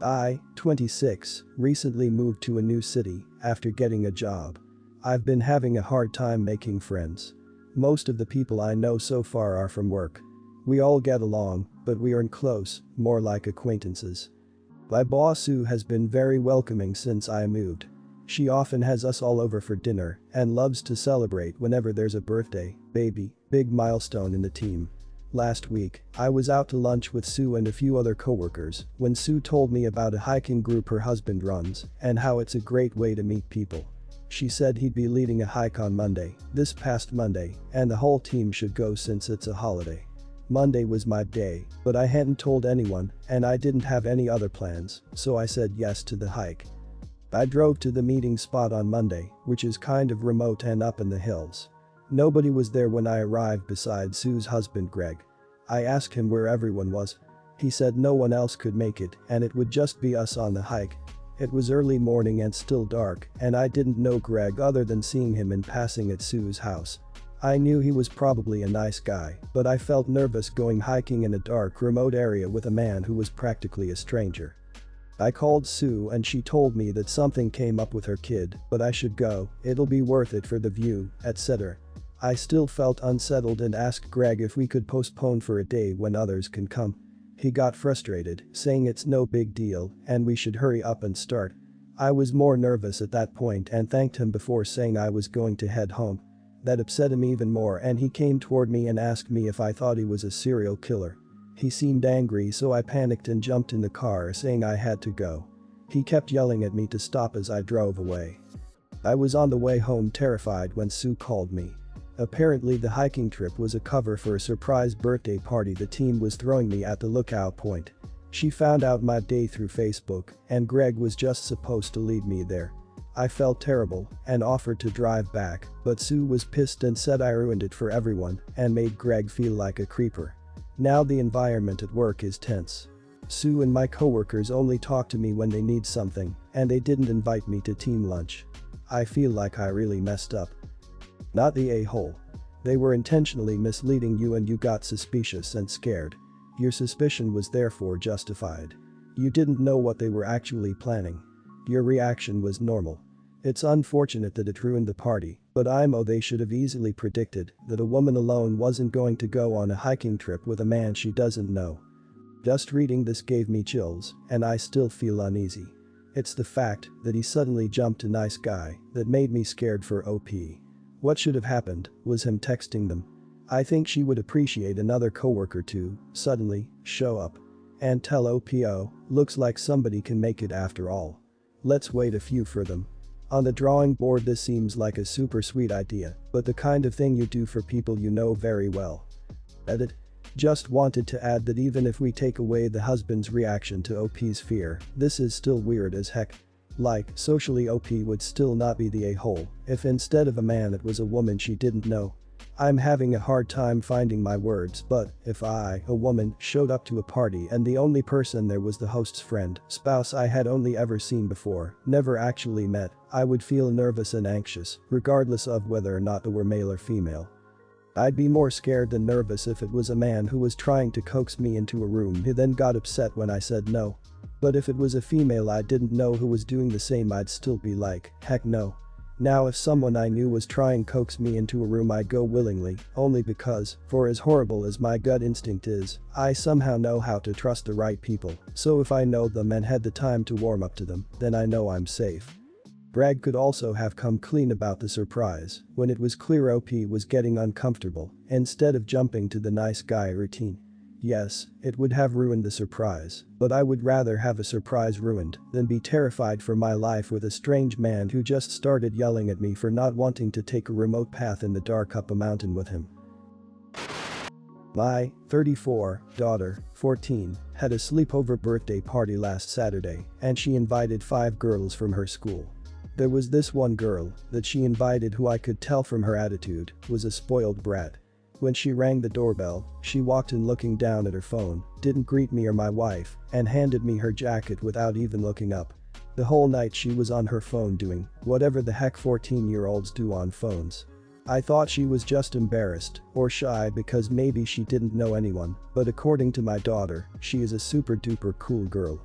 I, 26, recently moved to a new city after getting a job. I've been having a hard time making friends. Most of the people I know so far are from work. We all get along, but we aren't close, more like acquaintances. My boss Sue has been very welcoming since I moved. She often has us all over for dinner and loves to celebrate whenever there's a birthday, baby, big milestone in the team. Last week, I was out to lunch with Sue and a few other coworkers when Sue told me about a hiking group her husband runs and how it's a great way to meet people. She said he'd be leading a hike on Monday, this past Monday, and the whole team should go since it's a holiday. Monday was my day, but I hadn't told anyone and I didn't have any other plans, so I said yes to the hike. I drove to the meeting spot on Monday, which is kind of remote and up in the hills. Nobody was there when I arrived besides Sue's husband Greg. I asked him where everyone was. He said no one else could make it and it would just be us on the hike. It was early morning and still dark and I didn't know Greg other than seeing him in passing at Sue's house. I knew he was probably a nice guy, but I felt nervous going hiking in a dark remote area with a man who was practically a stranger. I called Sue and she told me that something came up with her kid, but I should go, it'll be worth it for the view, etc. I still felt unsettled and asked Greg if we could postpone for a day when others can come. He got frustrated, saying it's no big deal and we should hurry up and start. I was more nervous at that point and thanked him before saying I was going to head home. That upset him even more and he came toward me and asked me if I thought he was a serial killer. He seemed angry so I panicked and jumped in the car saying I had to go. He kept yelling at me to stop as I drove away. I was on the way home terrified when Sue called me. Apparently the hiking trip was a cover for a surprise birthday party the team was throwing me at the lookout point. She found out my day through Facebook and Greg was just supposed to lead me there. I felt terrible and offered to drive back, but Sue was pissed and said I ruined it for everyone and made Greg feel like a creeper. Now the environment at work is tense. Sue and my coworkers only talk to me when they need something and they didn't invite me to team lunch. I feel like I really messed up. Not the a-hole. They were intentionally misleading you and you got suspicious and scared. Your suspicion was therefore justified. You didn't know what they were actually planning. Your reaction was normal. It's unfortunate that it ruined the party, but they should have easily predicted that a woman alone wasn't going to go on a hiking trip with a man she doesn't know. Just reading this gave me chills, and I still feel uneasy. It's the fact that he suddenly jumped a nice guy that made me scared for OP. What should have happened was him texting them. I think she would appreciate another coworker to, suddenly, show up and tell OPO, looks like somebody can make it after all. Let's wait a few for them. On the drawing board this seems like a super sweet idea, but the kind of thing you do for people you know very well. Edit. Just wanted to add that even if we take away the husband's reaction to OP's fear, this is still weird as heck. Like, socially OP would still not be the a-hole if instead of a man it was a woman she didn't know. I'm having a hard time finding my words, but if I, a woman, showed up to a party and the only person there was the host's friend, spouse I had only ever seen before, never actually met, I would feel nervous and anxious, regardless of whether or not they were male or female. I'd be more scared than nervous if it was a man who was trying to coax me into a room who then got upset when I said no. But if it was a female I didn't know who was doing the same I'd still be like, heck no. Now if someone I knew was trying to coax me into a room I'd go willingly, only because, for as horrible as my gut instinct is, I somehow know how to trust the right people, so if I know them and had the time to warm up to them, then I know I'm safe. Bragg could also have come clean about the surprise when it was clear OP was getting uncomfortable instead of jumping to the nice guy routine. Yes, it would have ruined the surprise, but I would rather have a surprise ruined than be terrified for my life with a strange man who just started yelling at me for not wanting to take a remote path in the dark up a mountain with him. My 34 daughter, 14, had a sleepover birthday party last Saturday and she invited 5 girls from her school. There was this one girl that she invited who I could tell from her attitude was a spoiled brat. When she rang the doorbell, she walked in looking down at her phone, didn't greet me or my wife, and handed me her jacket without even looking up. The whole night she was on her phone doing whatever the heck 14-year-olds do on phones. I thought she was just embarrassed or shy because maybe she didn't know anyone, but according to my daughter, she is a super duper cool girl.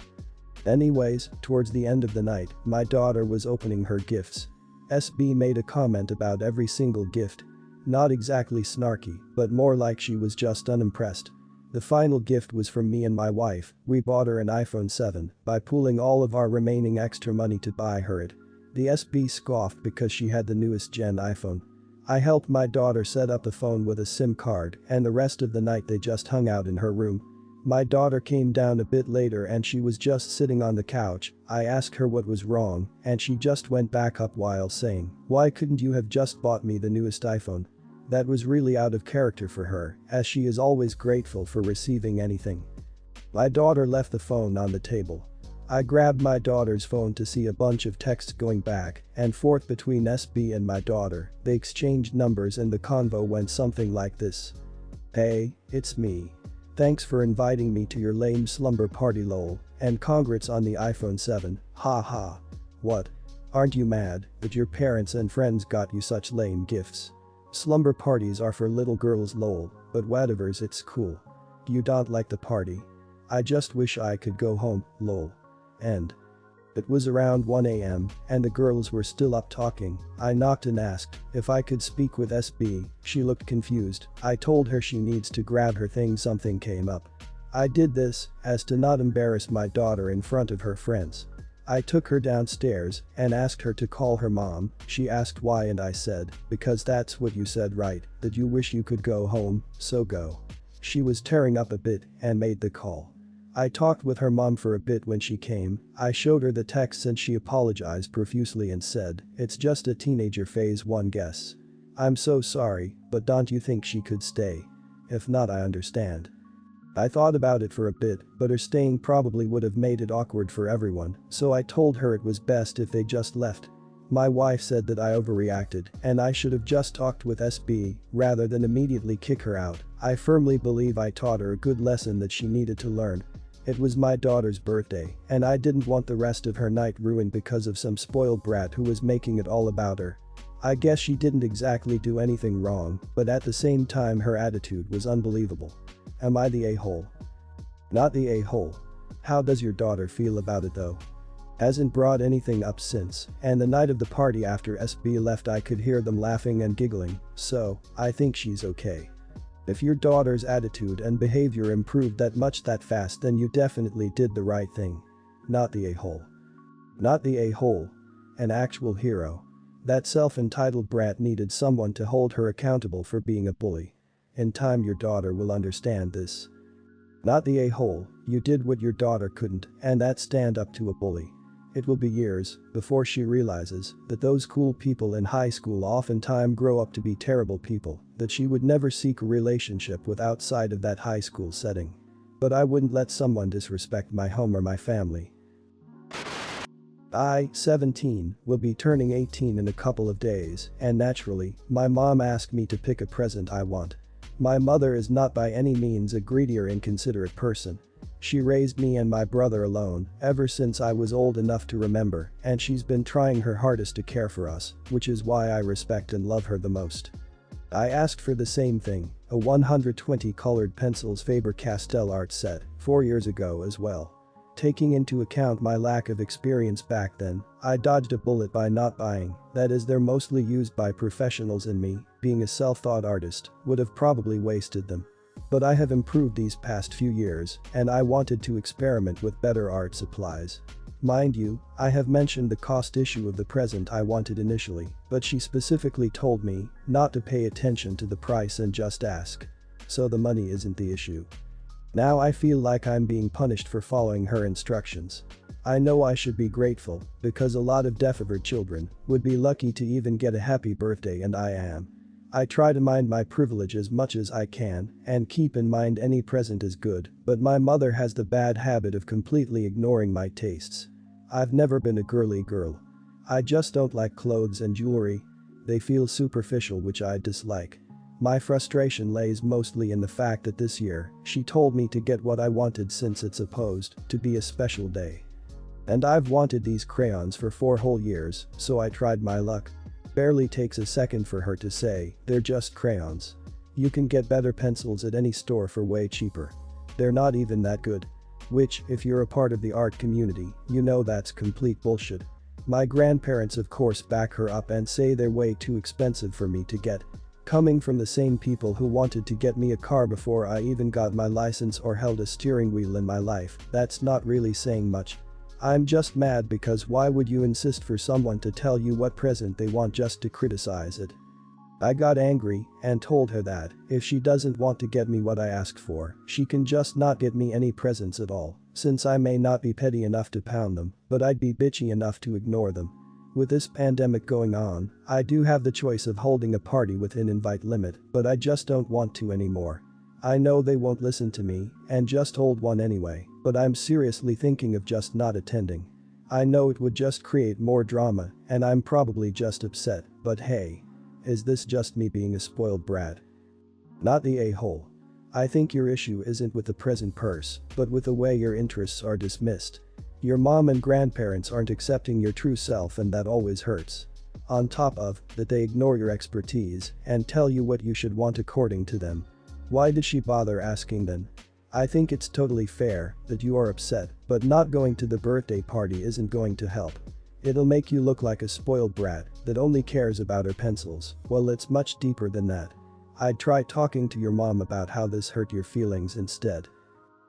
Anyways, towards the end of the night, my daughter was opening her gifts. SB made a comment about every single gift. Not exactly snarky, but more like she was just unimpressed. The final gift was from me and my wife. We bought her an iPhone 7 by pooling all of our remaining extra money to buy her it. The SB scoffed because she had the newest gen iPhone. I helped my daughter set up the phone with a SIM card, and the rest of the night they just hung out in her room. My daughter came down a bit later and she was just sitting on the couch. I asked her what was wrong, and she just went back up while saying, "Why couldn't you have just bought me the newest iPhone?" That was really out of character for her, as she is always grateful for receiving anything. My daughter left the phone on the table. I grabbed my daughter's phone to see a bunch of texts going back and forth between SB and my daughter. They exchanged numbers and the convo went something like this. "Hey, it's me. Thanks for inviting me to your lame slumber party lol, and congrats on the iPhone 7, haha. What? Aren't you mad that your parents and friends got you such lame gifts? Slumber parties are for little girls lol, but whatever's it's cool. You don't like the party? I just wish I could go home, lol." End. It was around 1 AM, and the girls were still up talking. I knocked and asked if I could speak with SB. She looked confused. I told her she needs to grab her thing, something came up. I did this as to not embarrass my daughter in front of her friends. I took her downstairs and asked her to call her mom. She asked why and I said, "Because that's what you said, right, that you wish you could go home, so go." She was tearing up a bit and made the call. I talked with her mom for a bit when she came. I showed her the texts and she apologized profusely and said, "It's just a teenager phase, one guess. I'm so sorry, but don't you think she could stay? If not, I understand." I thought about it for a bit, but her staying probably would have made it awkward for everyone, so I told her it was best if they just left. My wife said that I overreacted and I should have just talked with SB rather than immediately kick her out. I firmly believe I taught her a good lesson that she needed to learn. It was my daughter's birthday, and I didn't want the rest of her night ruined because of some spoiled brat who was making it all about her. I guess she didn't exactly do anything wrong, but at the same time her attitude was unbelievable. Am I the a-hole? Not the a-hole. How does your daughter feel about it though? Hasn't brought anything up since, and the night of the party after SB left I could hear them laughing and giggling, so I think she's okay. If your daughter's attitude and behavior improved that much that fast, then you definitely did the right thing. Not the a-hole. Not the a-hole. An actual hero. That self-entitled brat needed someone to hold her accountable for being a bully. In time your daughter will understand this. Not the a-hole, you did what your daughter couldn't, and that's stand up to a bully. It will be years before she realizes that those cool people in high school oftentimes grow up to be terrible people, that she would never seek a relationship with outside of that high school setting. But I wouldn't let someone disrespect my home or my family. I, 17, will be turning 18 in a couple of days, and naturally, my mom asked me to pick a present I want. My mother is not by any means a greedy or inconsiderate person. She raised me and my brother alone ever since I was old enough to remember, and she's been trying her hardest to care for us, which is why I respect and love her the most. I asked for the same thing, a 120 colored pencils Faber-Castell art set, 4 years ago as well. Taking into account my lack of experience back then, I dodged a bullet by not buying, that is they're mostly used by professionals and me, being a self-taught artist, would have probably wasted them. But I have improved these past few years, and I wanted to experiment with better art supplies. Mind you, I have mentioned the cost issue of the present I wanted initially, but she specifically told me not to pay attention to the price and just ask. So the money isn't the issue. Now I feel like I'm being punished for following her instructions. I know I should be grateful, because a lot of deaf-average children would be lucky to even get a happy birthday, and I am. I try to mind my privilege as much as I can and keep in mind any present is good, but my mother has the bad habit of completely ignoring my tastes. I've never been a girly girl. I just don't like clothes and jewelry. They feel superficial, which I dislike. My frustration lays mostly in the fact that this year, she told me to get what I wanted since it's supposed to be a special day. And I've wanted these crayons for 4 whole years, so I tried my luck. Barely takes a second for her to say, "They're just crayons. You can get better pencils at any store for way cheaper. They're not even that good." Which, if you're a part of the art community, you know that's complete bullshit. My grandparents of course back her up and say they're way too expensive for me to get. Coming from the same people who wanted to get me a car before I even got my license or held a steering wheel in my life, that's not really saying much. I'm just mad because why would you insist for someone to tell you what present they want just to criticize it? I got angry and told her that if she doesn't want to get me what I asked for, she can just not get me any presents at all, since I may not be petty enough to pound them, but I'd be bitchy enough to ignore them. With this pandemic going on, I do have the choice of holding a party with an invite limit, but I just don't want to anymore. I know they won't listen to me and just hold one anyway, but I'm seriously thinking of just not attending. I know it would just create more drama and I'm probably just upset, but hey. Is this just me being a spoiled brat? Not the a-hole. I think your issue isn't with the present purse, but with the way your interests are dismissed. Your mom and grandparents aren't accepting your true self and that always hurts. On top of that, they ignore your expertise and tell you what you should want according to them. Why did she bother asking then? I think it's totally fair that you are upset, but not going to the birthday party isn't going to help. It'll make you look like a spoiled brat that only cares about her pencils. Well, it's much deeper than that. I'd try talking to your mom about how this hurt your feelings instead.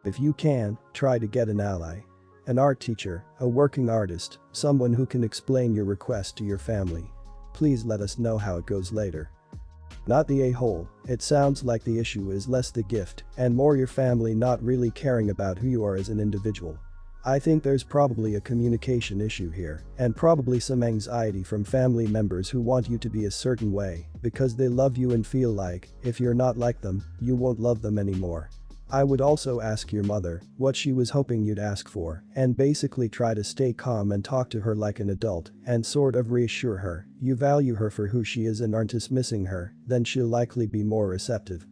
If you can, try to get an ally. An art teacher, a working artist, someone who can explain your request to your family. Please let us know how it goes later. Not the a-hole. It sounds like the issue is less the gift and more your family not really caring about who you are as an individual. I think there's probably a communication issue here and probably some anxiety from family members who want you to be a certain way because they love you and feel like if you're not like them, you won't love them anymore. I would also ask your mother what she was hoping you'd ask for and basically try to stay calm and talk to her like an adult and sort of reassure her you value her for who she is and aren't dismissing her, then she'll likely be more receptive.